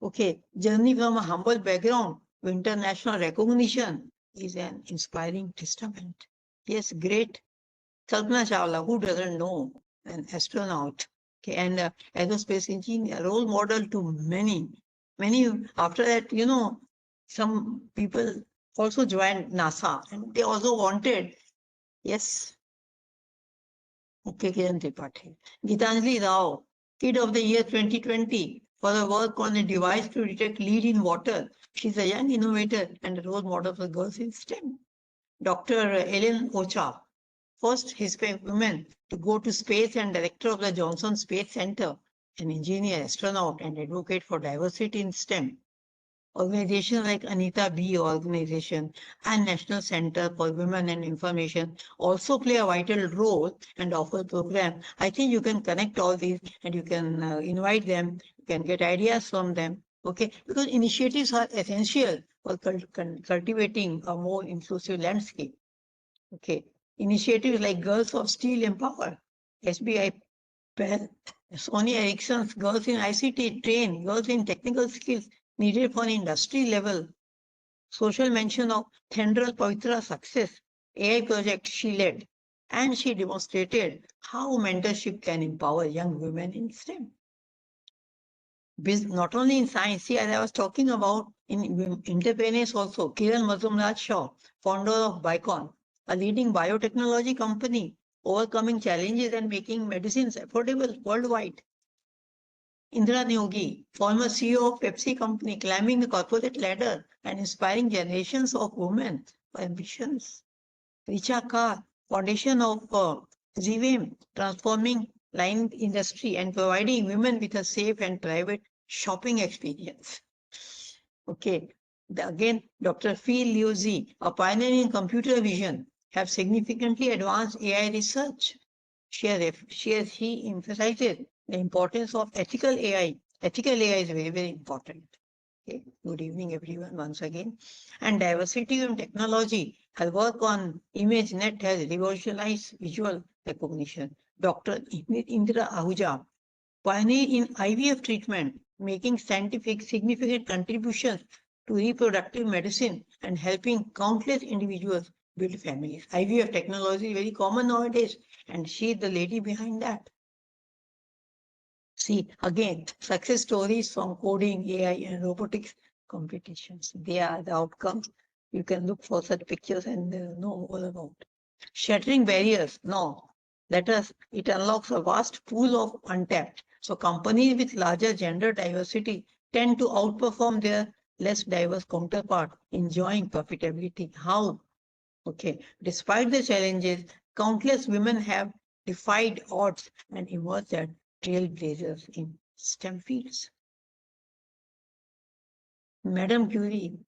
Okay, journey from a humble background to international recognition is an inspiring testament. Yes, great. Kalpana Chawla, who doesn't know, an astronaut, okay, and aerospace engineer, role model to many. Many, after that, some people also joined NASA and they also wanted, yes, okay, Kiran Tripathi. Gitanjali Rao, Kid of the Year 2020, for her work on a device to detect lead in water. She's a young innovator and a role model for girls in STEM. Dr. Ellen Ocha, first Hispanic woman to go to space and director of the Johnson Space Center, an engineer, astronaut, and advocate for diversity in STEM. Organizations like Anita B. Organization and National Center for Women and Information also play a vital role and offer programs. I think you can connect all these and you can invite them, you can get ideas from them, okay? Because initiatives are essential for cultivating a more inclusive landscape, okay? Initiatives like Girls of Steel Empower, SBI, Sony Ericsson's Girls in ICT train, girls in technical skills needed for industry level. Social mention of Thendral Pavitra success, AI project she led, and she demonstrated how mentorship can empower young women in STEM. Not only in science, see, as I was talking about in entrepreneurs also, Kiran Mazumdar Shaw, founder of Bicon, a leading biotechnology company, overcoming challenges and making medicines affordable worldwide. Indra Yogi, former CEO of Pepsi Company, climbing the corporate ladder and inspiring generations of women for ambitions. Richa Kar, foundation of ZVM, transforming line industry and providing women with a safe and private shopping experience. Okay, again, Dr. Phil Liuzzi, a pioneer in computer vision, have significantly advanced AI research. She emphasizes the importance of ethical AI. Ethical AI is very, very important. Okay. Good evening, everyone, once again. And diversity in technology. Her work on ImageNet has revolutionized visual recognition. Dr. Indra Ahuja, pioneer in IVF treatment, making scientific significant contributions to reproductive medicine and helping countless individuals build families. IVF technology is very common nowadays, and she is the lady behind that. See, again, success stories from coding, AI, and robotics competitions. They are the outcomes. You can look for such pictures and know all about. Shattering barriers, no. It unlocks a vast pool of untapped. So companies with larger gender diversity tend to outperform their less diverse counterpart, enjoying profitability. How? Okay. Despite the challenges, countless women have defied odds and emerged as trailblazers in STEM fields. Madame Curie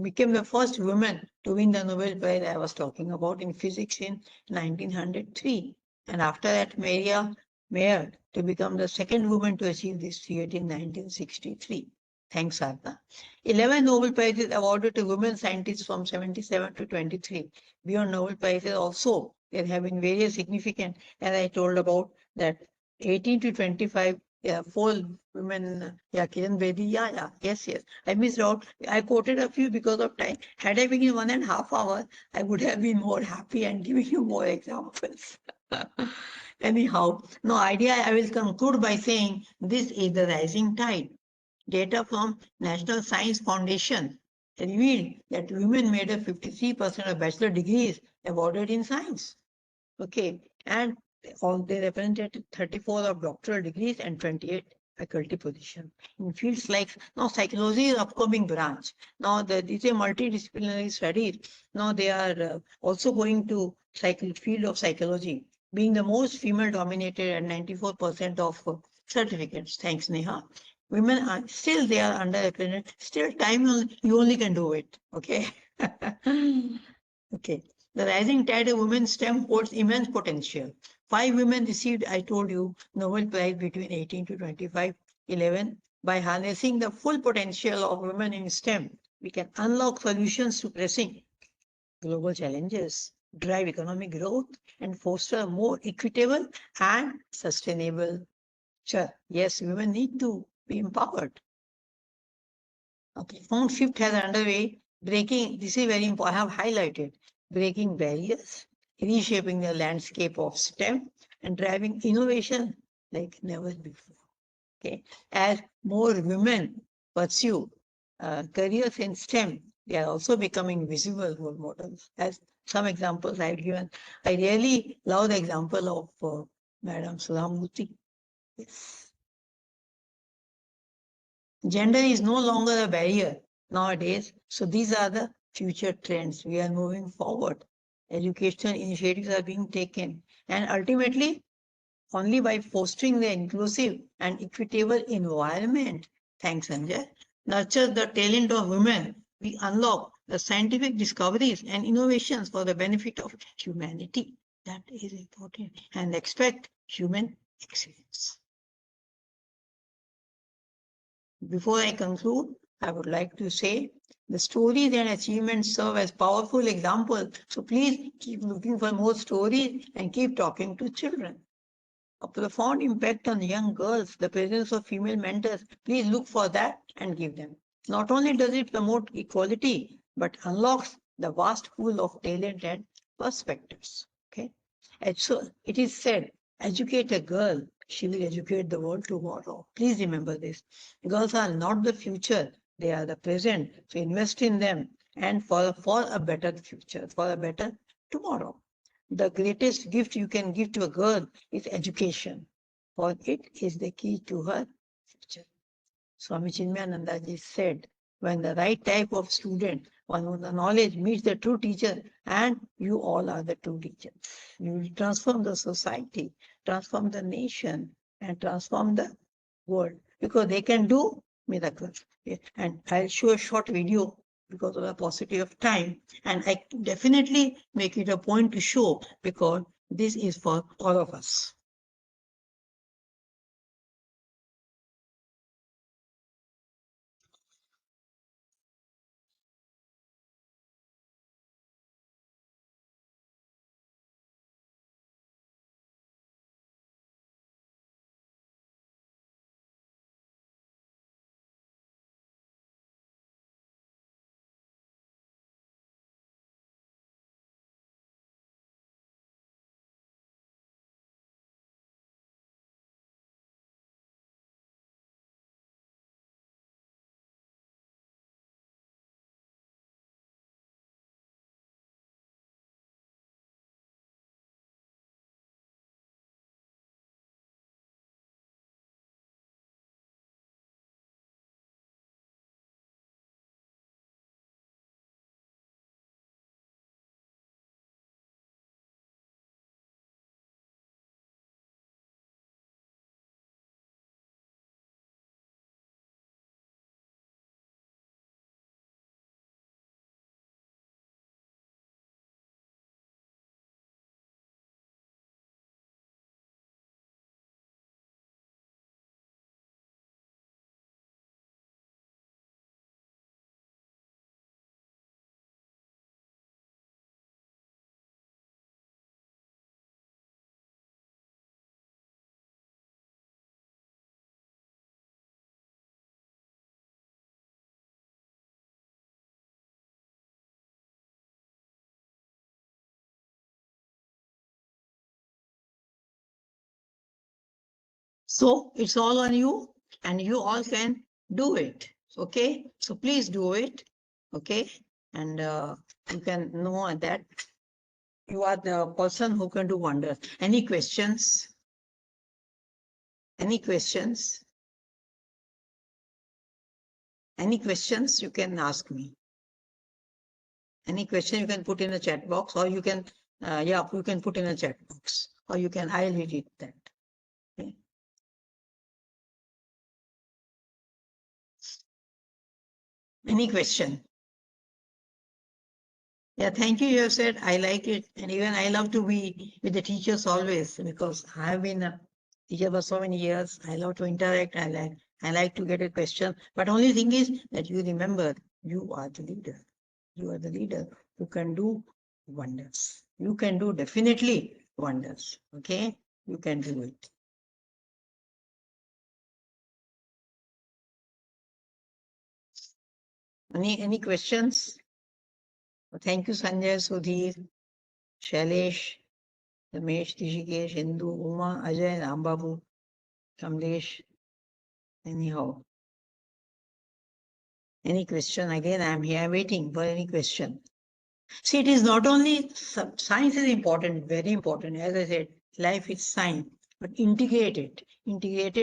became the first woman to win the Nobel Prize I was talking about in physics in 1903. And after that, Maria Mayer to become the second woman to achieve this feat in 1963. Thanks, Arna. 11 Nobel Prizes awarded to women scientists from 77 to 23. Beyond Nobel Prizes also, there have been various significant, as I told about, that 18 to 25, yeah, 4 women, yeah, Kiran Bedi, yeah, yes, yes. I missed out. I quoted a few because of time. Had I been in 1.5 hours, I would have been more happy and giving you more examples. Anyhow, no idea. I will conclude by saying this is the rising tide. Data from National Science Foundation revealed that women made up 53% of bachelor degrees awarded in science. Okay, and all they represented 34 of doctoral degrees and 28 faculty positions in fields like now psychology is upcoming branch. Now these are multidisciplinary studies. Now they are also going to field of psychology, being the most female dominated at 94% of certificates. Thanks, Neha. Women are still they are underrepresented. Still, you only can do it. Okay. Okay. The rising tide of women's STEM holds immense potential. 5 women received, I told you, Nobel Prize between 18 to 25, 11. By harnessing the full potential of women in STEM, we can unlock solutions to pressing global challenges, drive economic growth, and foster a more equitable and sustainable future. Yes, women need to be empowered. Okay, round shift has underway, breaking, this is very important, I have highlighted, breaking barriers, reshaping the landscape of STEM, and driving innovation like never before. Okay, as more women pursue careers in STEM, they are also becoming visible role models. As some examples I've given, I really love the example of Madam Sudhamurthy. Yes. Gender is no longer a barrier nowadays. So these are the future trends. We are moving forward. Educational initiatives are being taken. And ultimately, only by fostering the inclusive and equitable environment, thanks Sanjay, nurture the talent of women, we unlock the scientific discoveries and innovations for the benefit of humanity. That is important. And expect human excellence. Before I conclude, I would like to say the stories and achievements serve as powerful examples. So please keep looking for more stories and keep talking to children. A profound impact on young girls, the presence of female mentors, please look for that and give them. Not only does it promote equality, but unlocks the vast pool of talent and perspectives. Okay. And so it is said, educate a girl, she will educate the world tomorrow. Please remember this. Girls are not the future, they are the present. So invest in them and for a better future, for a better tomorrow. The greatest gift you can give to a girl is education, for it is the key to her future. Swami Chinmayanandaji said, when the right type of student, one with the knowledge meets the true teacher, and you all are the true teachers. You will transform the society, transform the nation, and transform the world because they can do miracles. Yeah. And I'll show a short video because of the paucity of time, and I definitely make it a point to show because this is for all of us. So it's all on you, and you all can do it. Okay, so please do it. Okay, and you can know that you are the person who can do wonders. Any questions? Any questions? Any questions you can ask me. Any question you can put in a chat box, or you can, yeah, you can put in a chat box, or you can, I'll read that. Okay. Any question? Yeah, thank you. You have said I like it, and even I love to be with the teachers always, because I have been a teacher for so many years. I love to interact. I like to get a question. But only thing is that you remember you are the leader. You are the leader who can do wonders. You can do definitely wonders. Okay, you can do it. Any questions? Thank you, Sanjay, Sudhir, Shailesh, Ramesh, Tishikesh, Hindu, Uma, Ajay, Rambabu, Kamlesh. Anyhow, any question? Again, I'm here waiting for any question. See, it is not only science is important, very important. As I said, life is science, but integrated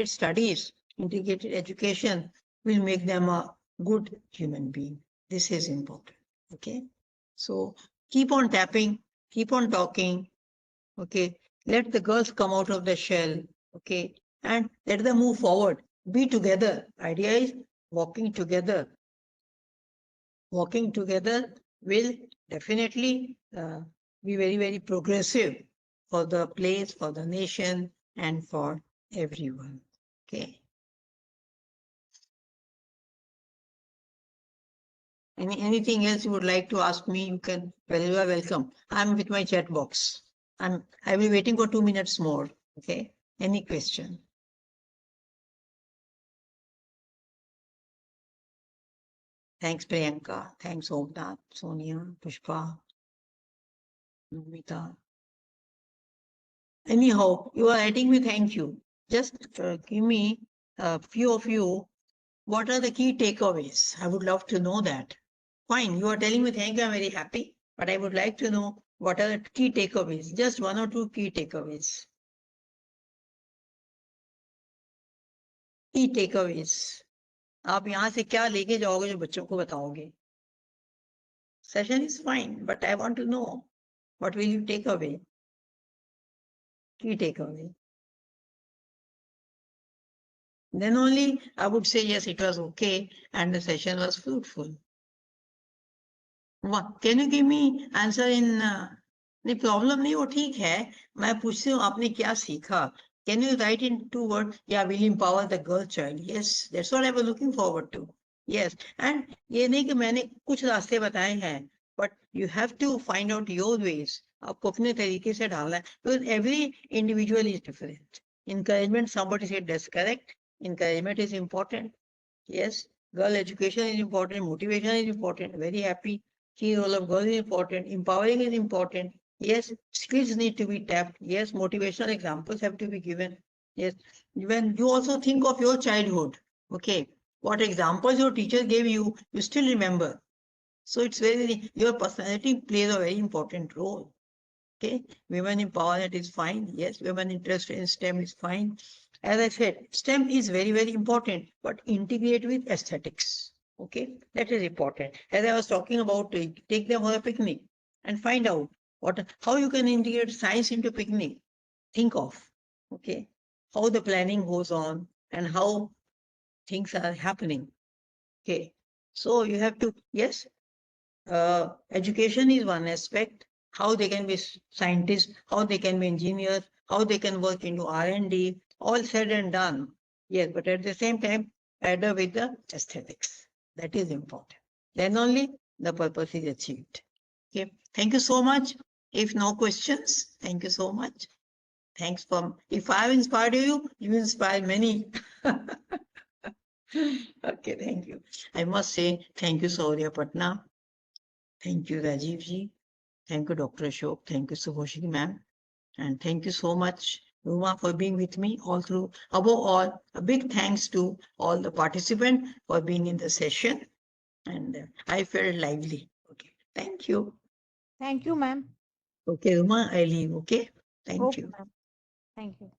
studies, integrated education will make them a good human being. This is important. Okay. So keep on tapping, keep on talking. Okay. Let the girls come out of the shell. Okay. And let them move forward. Be together. Idea is walking together. Walking together will definitely be very, very progressive for the place, for the nation, and for everyone. Okay. Anything else you would like to ask me? You can. Well, you are welcome. I'm with my chat box. I'll be waiting for 2 minutes more. Okay. Any question? Thanks, Priyanka. Thanks, Omnath, Sonia, Pushpa, Numita. Anyhow, you are writing me thank you. Just give me a few of you. What are the key takeaways? I would love to know that. Fine, you are telling me thank you, I'm very happy, but I would like to know what are the key takeaways, just one or two key takeaways. Key takeaways. आप यहाँ से क्या लेके जाओगे जो बच्चों को बताओगे? Session is fine, but I want to know what will you take away? Key takeaway. Then only I would say yes, it was okay and the session was fruitful. Can you give me answer in नहीं problem नहीं वो ठीक है मैं पूछती हूँ आपने क्या सीखा can you write in 2 words yeah will empower the girl child yes that's what I was looking forward to yes and ये नहीं कि मैंने कुछ रास्ते बताए हैं but you have to find out your ways आपको अपने तरीके से डालना है because every individual is different encouragement somebody said that's correct encouragement is important yes girl education is important motivation is important very happy key role of girl is important empowering is important yes skills need to be tapped yes motivational examples have to be given yes when you also think of your childhood okay what examples your teacher gave you you still remember so it's very your personality plays a very important role okay women empowerment is fine yes women interested in STEM is fine as I said STEM is very very important but integrate with aesthetics okay that is important as I was talking about take them for a picnic and find out how you can integrate science into picnic think of okay how the planning goes on and how things are happening okay so you have to yes education is one aspect how they can be scientists how they can be engineers how they can work into R&D all said and done yes but at the same time add up with the aesthetics that is important then only the purpose is achieved okay thank you so much if no questions thank you so much thanks for if I have inspired you you inspire many okay thank you I must say thank you Saurya Patna. Thank you, Rajiv ji. Thank you, Dr. Ashok. Thank you, Subhoshi ma'am. And thank you so much Uma, for being with me all through. Above all, a big thanks to all the participants for being in the session. And I felt lively. Okay. Thank you. Thank you, ma'am. Okay, Uma, I leave. Okay. Thank Okay, you. ma'am. Thank you.